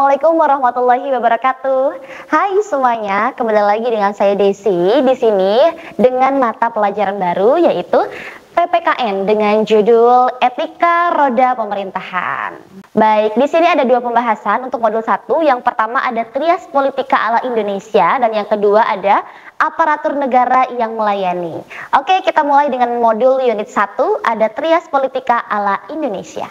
Assalamualaikum warahmatullahi wabarakatuh. Hai semuanya, kembali lagi dengan saya Desi di sini dengan mata pelajaran baru yaitu PPKN dengan judul Etika Roda Pemerintahan. Baik, di sini ada dua pembahasan untuk modul 1. Yang pertama ada Trias Politika ala Indonesia dan yang kedua ada Aparatur Negara yang Melayani. Oke, kita mulai dengan modul unit 1, ada Trias Politika ala Indonesia.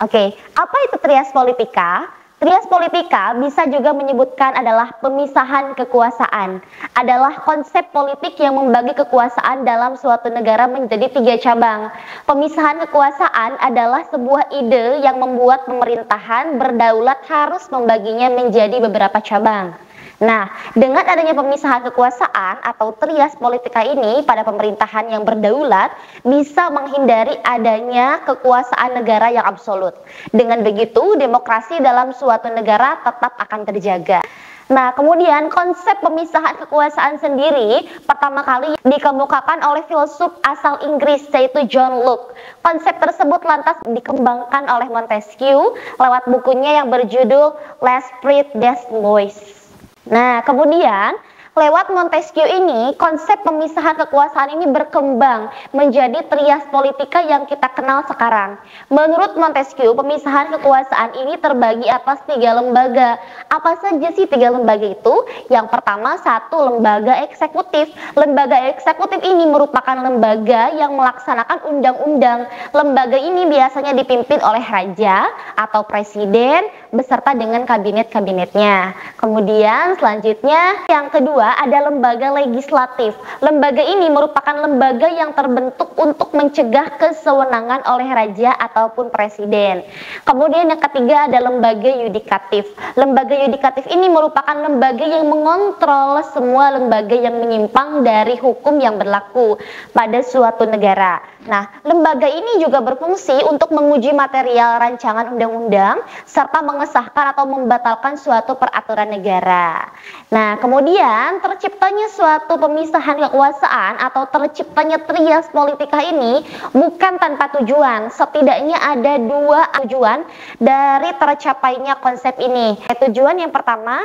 Oke, apa itu trias politika? Trias politika bisa juga menyebutkan adalah pemisahan kekuasaan. Adalah konsep politik yang membagi kekuasaan dalam suatu negara menjadi 3 cabang. Pemisahan kekuasaan adalah sebuah ide yang membuat pemerintahan berdaulat harus membaginya menjadi beberapa cabang. Nah, dengan adanya pemisahan kekuasaan atau trias politika ini pada pemerintahan yang berdaulat bisa menghindari adanya kekuasaan negara yang absolut. Dengan begitu, demokrasi dalam suatu negara tetap akan terjaga. Nah, kemudian konsep pemisahan kekuasaan sendiri pertama kali dikemukakan oleh filsuf asal Inggris yaitu John Locke. Konsep tersebut lantas dikembangkan oleh Montesquieu lewat bukunya yang berjudul L'Esprit des Lois. Nah, kemudian lewat Montesquieu ini, konsep pemisahan kekuasaan ini berkembang menjadi trias politika yang kita kenal sekarang. Menurut Montesquieu, pemisahan kekuasaan ini terbagi atas 3 lembaga. Apa saja sih 3 lembaga itu? Yang pertama, 1 lembaga eksekutif. Lembaga eksekutif ini merupakan lembaga yang melaksanakan undang-undang. Lembaga ini biasanya dipimpin oleh raja atau presiden beserta dengan kabinet-kabinetnya. Kemudian selanjutnya yang kedua ada lembaga legislatif. Lembaga ini merupakan lembaga yang terbentuk untuk mencegah kesewenangan oleh raja ataupun presiden. Kemudian yang ketiga ada lembaga yudikatif. Lembaga yudikatif ini merupakan lembaga yang mengontrol semua lembaga yang menyimpang dari hukum yang berlaku pada suatu negara. Nah, lembaga ini juga berfungsi untuk menguji material rancangan undang-undang serta mengesahkan atau membatalkan suatu peraturan negara. Nah, kemudian terciptanya suatu pemisahan kekuasaan atau terciptanya trias politika ini bukan tanpa tujuan. Setidaknya ada 2 tujuan dari tercapainya konsep ini. Tujuan yang pertama,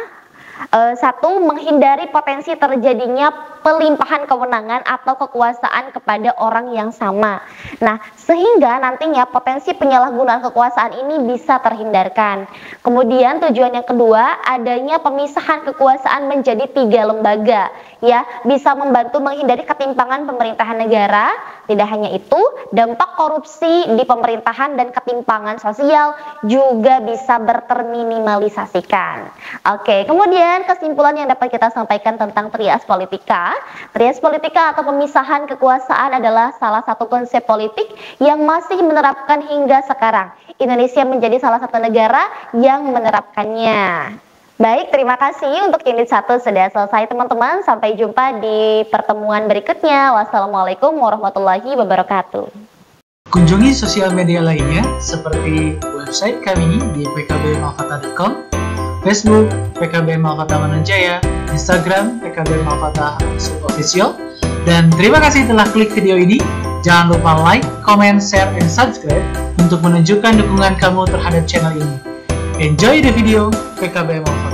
1. Menghindari potensi terjadinya pelimpahan kewenangan atau kekuasaan kepada orang yang sama. Nah, sehingga nantinya potensi penyalahgunaan kekuasaan ini bisa terhindarkan. Kemudian tujuan yang kedua, adanya pemisahan kekuasaan menjadi 3 lembaga, ya, bisa membantu menghindari ketimpangan pemerintahan negara. Tidak hanya itu, dampak korupsi di pemerintahan dan ketimpangan sosial juga bisa berterminimalisasikan. Oke, kemudian kesimpulan yang dapat kita sampaikan tentang trias politika. Trias politika atau pemisahan kekuasaan adalah salah satu konsep politik yang masih menerapkan hingga sekarang. Indonesia menjadi salah satu negara yang menerapkannya. Baik, terima kasih untuk unit 1 sudah selesai teman-teman. Sampai jumpa di pertemuan berikutnya. Wassalamualaikum warahmatullahi wabarakatuh. Kunjungi sosial media lainnya seperti website kami di pkbmalfata.com, Facebook PKB Malfata Mananjaya, Instagram PKB Malfata Official. Dan terima kasih telah klik video ini. Jangan lupa like, comment, share, and subscribe untuk menunjukkan dukungan kamu terhadap channel ini. Enjoy the video, PKB Malfata.